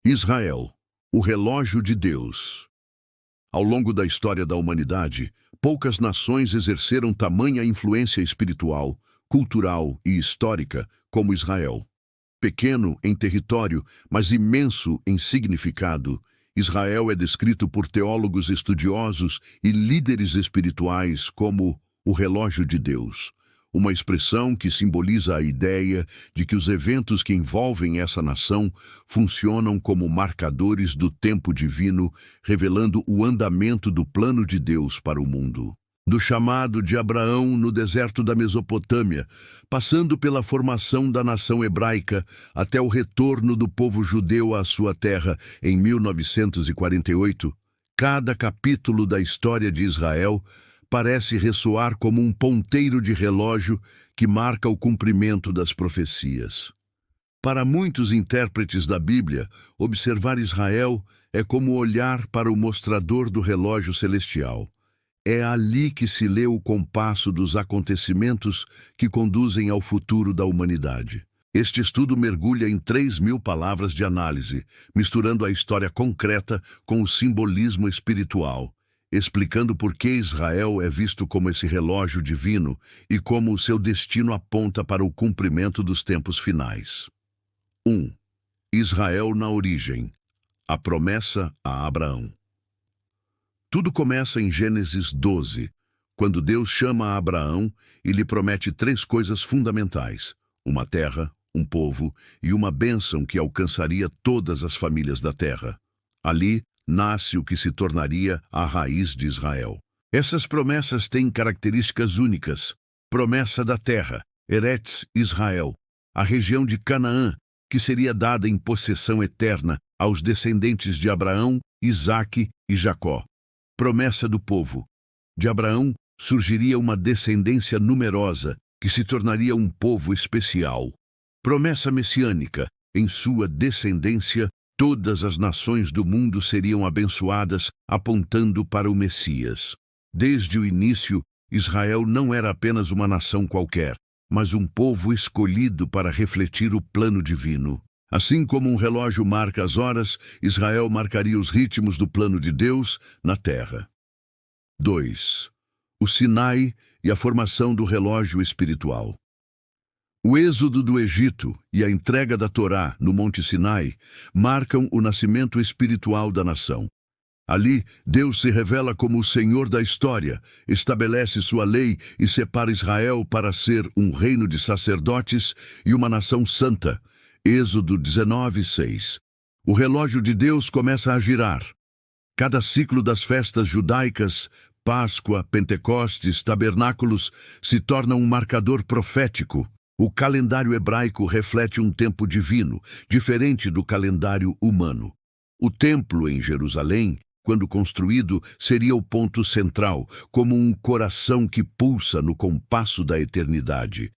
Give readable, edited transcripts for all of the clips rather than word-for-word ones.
Israel, o relógio de Deus. Ao longo da história da humanidade, poucas nações exerceram tamanha influência espiritual, cultural e histórica como Israel. Pequeno em território, mas imenso em significado, Israel é descrito por teólogos estudiosos e líderes espirituais como o relógio de Deus, uma expressão que simboliza a ideia de que os eventos que envolvem essa nação funcionam como marcadores do tempo divino, revelando o andamento do plano de Deus para o mundo. Do chamado de Abraão no deserto da Mesopotâmia, passando pela formação da nação hebraica, até o retorno do povo judeu à sua terra em 1948, cada capítulo da história de Israel parece ressoar como um ponteiro de relógio que marca o cumprimento das profecias. Para muitos intérpretes da Bíblia, observar Israel é como olhar para o mostrador do relógio celestial. É ali que se lê o compasso dos acontecimentos que conduzem ao futuro da humanidade. Este estudo mergulha em 3.000 palavras de análise, misturando a história concreta com o simbolismo espiritual, explicando por que Israel é visto como esse relógio divino e como o seu destino aponta para o cumprimento dos tempos finais. 1. Israel na origem. A promessa a Abraão. Tudo começa em Gênesis 12, quando Deus chama a Abraão e lhe promete 3 coisas fundamentais: uma terra, um povo e uma bênção que alcançaria todas as famílias da terra. Ali nasce o que se tornaria a raiz de Israel. Essas promessas têm características únicas. Promessa da terra, Eretz Israel, a região de Canaã, que seria dada em possessão eterna aos descendentes de Abraão, Isaque e Jacó. Promessa do povo. De Abraão surgiria uma descendência numerosa, que se tornaria um povo especial. Promessa messiânica. Em sua descendência, todas as nações do mundo seriam abençoadas, apontando para o Messias. Desde o início, Israel não era apenas uma nação qualquer, mas um povo escolhido para refletir o plano divino. Assim como um relógio marca as horas, Israel marcaria os ritmos do plano de Deus na terra. 2. O Sinai e a formação do relógio espiritual. O êxodo do Egito e a entrega da Torá no Monte Sinai marcam o nascimento espiritual da nação. Ali, Deus se revela como o Senhor da história, estabelece sua lei e separa Israel para ser um reino de sacerdotes e uma nação santa. Êxodo 19:6. O relógio de Deus começa a girar. Cada ciclo das festas judaicas, Páscoa, Pentecostes, Tabernáculos, se torna um marcador profético. O calendário hebraico reflete um tempo divino, diferente do calendário humano. O templo em Jerusalém, quando construído, seria o ponto central, como um coração que pulsa no compasso da eternidade.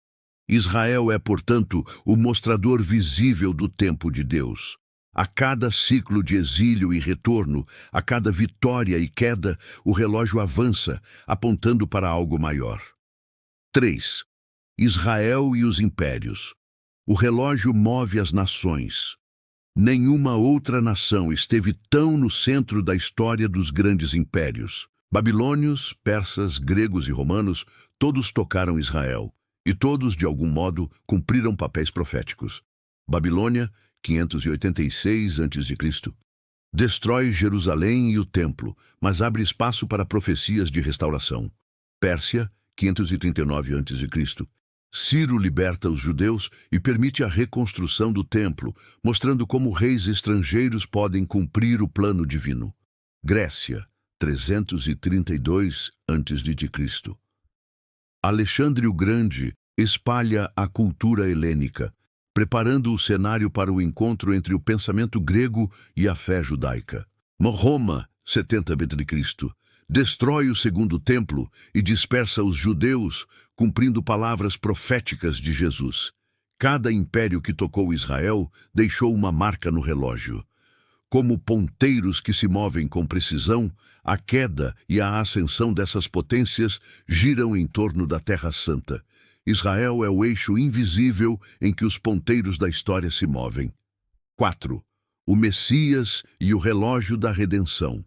Israel é, portanto, o mostrador visível do tempo de Deus. A cada ciclo de exílio e retorno, a cada vitória e queda, o relógio avança, apontando para algo maior. 3. Israel e os impérios. O relógio move as nações. Nenhuma outra nação esteve tão no centro da história dos grandes impérios. Babilônios, persas, gregos e romanos, todos tocaram Israel. E todos, de algum modo, cumpriram papéis proféticos. Babilônia, 586 a.C., destrói Jerusalém e o templo, mas abre espaço para profecias de restauração. Pérsia, 539 a.C., Ciro liberta os judeus e permite a reconstrução do templo, mostrando como reis estrangeiros podem cumprir o plano divino. Grécia, 332 a.C., Alexandre o Grande espalha a cultura helênica, preparando o cenário para o encontro entre o pensamento grego e a fé judaica. Roma, 70 a.C., destrói o segundo templo e dispersa os judeus, cumprindo palavras proféticas de Jesus. Cada império que tocou Israel deixou uma marca no relógio. Como ponteiros que se movem com precisão, a queda e a ascensão dessas potências giram em torno da Terra Santa. Israel é o eixo invisível em que os ponteiros da história se movem. 4. o Messias e o relógio da redenção.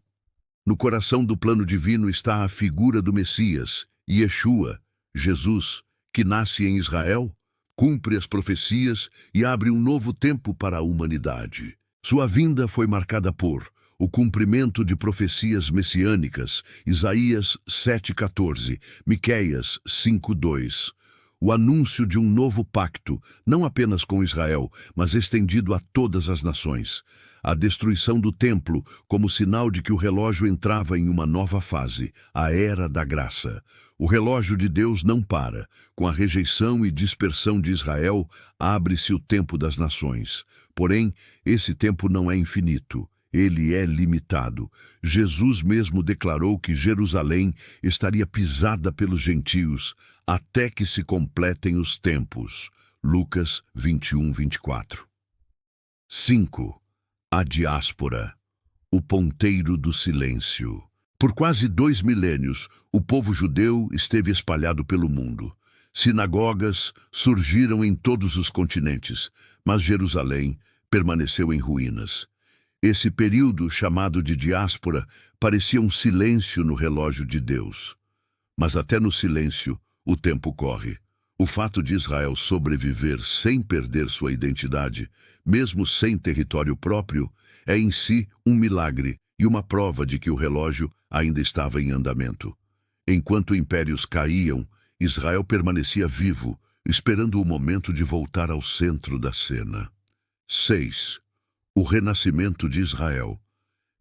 No coração do plano divino está a figura do Messias, Yeshua, Jesus, que nasce em Israel, cumpre as profecias e abre um novo tempo para a humanidade. Sua vinda foi marcada por o cumprimento de profecias messiânicas, Isaías 7,14, Miqueias 5,2. O anúncio de um novo pacto, não apenas com Israel, mas estendido a todas as nações. A destruição do templo como sinal de que o relógio entrava em uma nova fase, a Era da Graça. O relógio de Deus não para. Com a rejeição e dispersão de Israel, abre-se o tempo das nações. Porém, esse tempo não é infinito. Ele é limitado. Jesus mesmo declarou que Jerusalém estaria pisada pelos gentios até que se completem os tempos. Lucas 21, 24. 5. A diáspora, o ponteiro do silêncio. Por quase 2 milênios, o povo judeu esteve espalhado pelo mundo. Sinagogas surgiram em todos os continentes, mas Jerusalém permaneceu em ruínas. Esse período, chamado de diáspora, parecia um silêncio no relógio de Deus. Mas até no silêncio, o tempo corre. O fato de Israel sobreviver sem perder sua identidade, mesmo sem território próprio, é em si um milagre e uma prova de que o relógio ainda estava em andamento. Enquanto impérios caíam, Israel permanecia vivo, esperando o momento de voltar ao centro da cena. 6. O renascimento de Israel.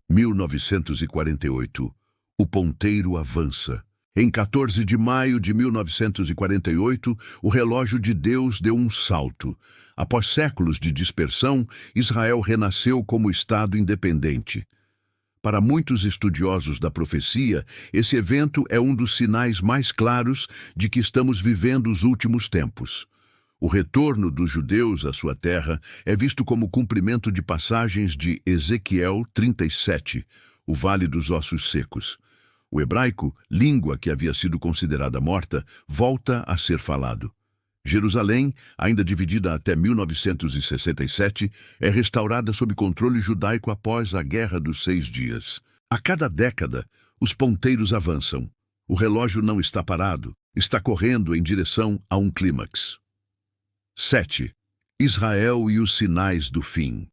1948. O ponteiro avança. Em 14 de maio de 1948, o relógio de Deus deu um salto. Após séculos de dispersão, Israel renasceu como Estado independente. Para muitos estudiosos da profecia, esse evento é um dos sinais mais claros de que estamos vivendo os últimos tempos. O retorno dos judeus à sua terra é visto como cumprimento de passagens de Ezequiel 37, o Vale dos Ossos Secos. O hebraico, língua que havia sido considerada morta, volta a ser falado. Jerusalém, ainda dividida até 1967, é restaurada sob controle judaico após a Guerra dos 6 Dias. A cada década, os ponteiros avançam. O relógio não está parado, está correndo em direção a um clímax. 7. Israel e os sinais do fim.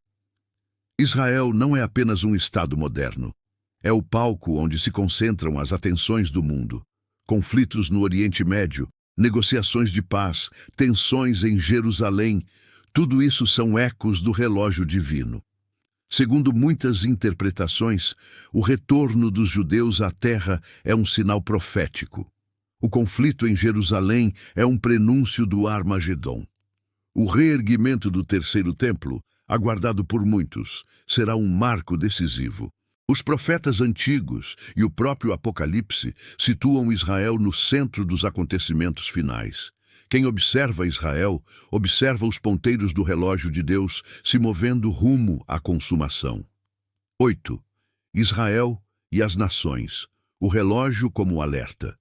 Israel não é apenas um Estado moderno. É o palco onde se concentram as atenções do mundo. Conflitos no Oriente Médio, negociações de paz, tensões em Jerusalém, tudo isso são ecos do relógio divino. Segundo muitas interpretações, o retorno dos judeus à terra é um sinal profético. O conflito em Jerusalém é um prenúncio do Armagedon. O reerguimento do terceiro templo, aguardado por muitos, será um marco decisivo. Os profetas antigos e o próprio Apocalipse situam Israel no centro dos acontecimentos finais. Quem observa Israel, observa os ponteiros do relógio de Deus se movendo rumo à consumação. 8. Israel e as nações. O relógio como alerta.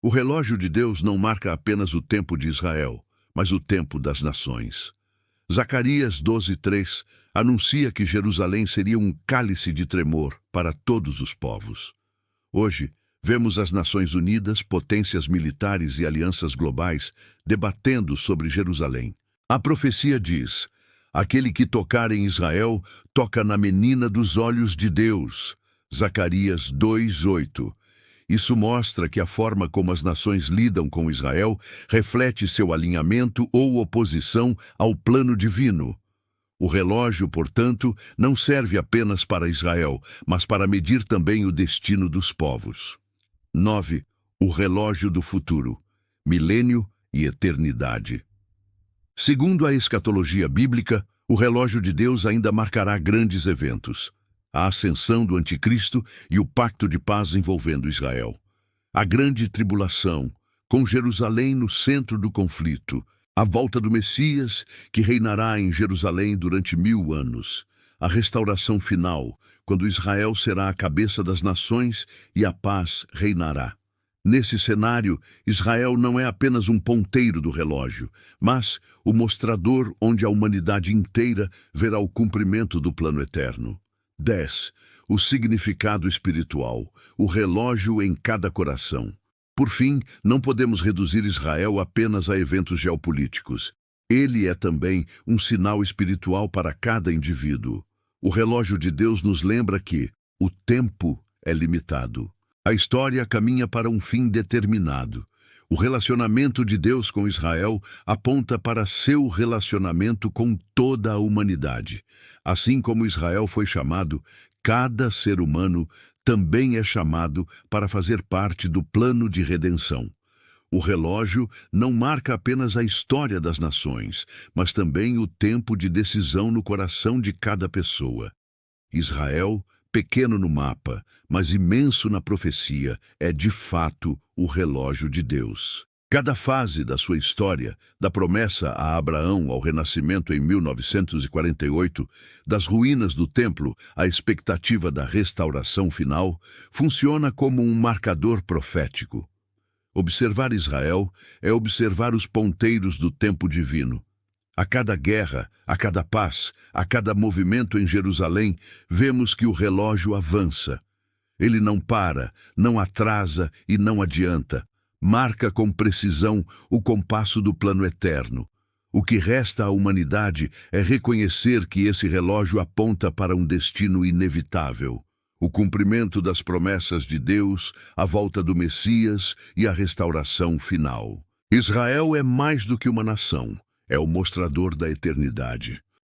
O relógio de Deus não marca apenas o tempo de Israel, mas o tempo das nações. Zacarias 12:3 anuncia que Jerusalém seria um cálice de tremor para todos os povos. Hoje, vemos as Nações Unidas, potências militares e alianças globais debatendo sobre Jerusalém. A profecia diz: aquele que tocar em Israel, toca na menina dos olhos de Deus. Zacarias 2:8. Isso mostra que a forma como as nações lidam com Israel reflete seu alinhamento ou oposição ao plano divino. O relógio, portanto, não serve apenas para Israel, mas para medir também o destino dos povos. 9. O relógio do futuro, milênio e eternidade. Segundo a escatologia bíblica, o relógio de Deus ainda marcará grandes eventos: a ascensão do anticristo e o pacto de paz envolvendo Israel. A grande tribulação, com Jerusalém no centro do conflito. A volta do Messias, que reinará em Jerusalém durante 1000 anos. A restauração final, quando Israel será a cabeça das nações e a paz reinará. Nesse cenário, Israel não é apenas um ponteiro do relógio, mas o mostrador onde a humanidade inteira verá o cumprimento do plano eterno. 10. O significado espiritual, o relógio em cada coração. Por fim, não podemos reduzir Israel apenas a eventos geopolíticos. Ele é também um sinal espiritual para cada indivíduo. O relógio de Deus nos lembra que o tempo é limitado. A história caminha para um fim determinado. O relacionamento de Deus com Israel aponta para seu relacionamento com toda a humanidade. Assim como Israel foi chamado, cada ser humano também é chamado para fazer parte do plano de redenção. O relógio não marca apenas a história das nações, mas também o tempo de decisão no coração de cada pessoa. Israel, pequeno no mapa, mas imenso na profecia, é de fato o relógio de Deus. Cada fase da sua história, da promessa a Abraão ao renascimento em 1948, das ruínas do templo à expectativa da restauração final, funciona como um marcador profético. Observar Israel é observar os ponteiros do tempo divino. A cada guerra, a cada paz, a cada movimento em Jerusalém, vemos que o relógio avança. Ele não para, não atrasa e não adianta. Marca com precisão o compasso do plano eterno. O que resta à humanidade é reconhecer que esse relógio aponta para um destino inevitável. O cumprimento das promessas de Deus, a volta do Messias e a restauração final. Israel é mais do que uma nação. É o mostrador da eternidade.